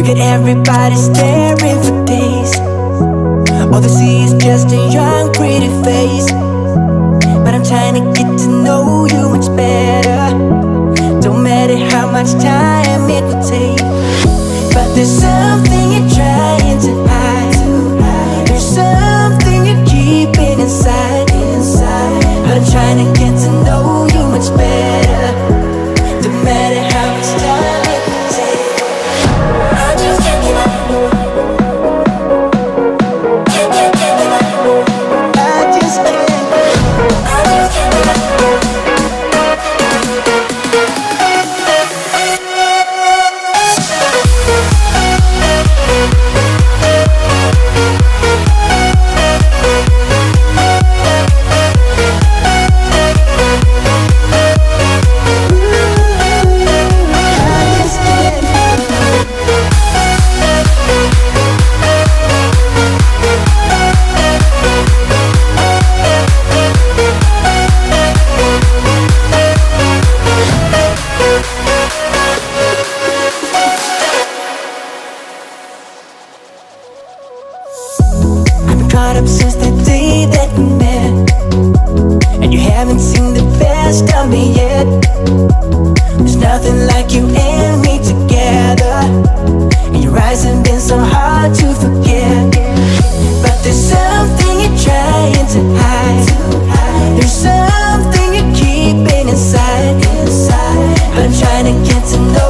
got everybody staring for days. All they see is just a young, pretty face. But I'm trying to get to know you much better. Don't matter how much time it will take. But there's something you're trying to hide. There's something you're keeping inside. But I'm trying to get to know you much better. Don't matter how much time it will take. I just can't give up. Can't give up. I just can't. I just can't give up. Caught up since the day that we met, and you haven't seen the best of me yet. There's nothing like you and me together, and your eyes have been so hard to forget. But there's something you're trying to hide. There's something you're keeping inside. But I'm trying to get to know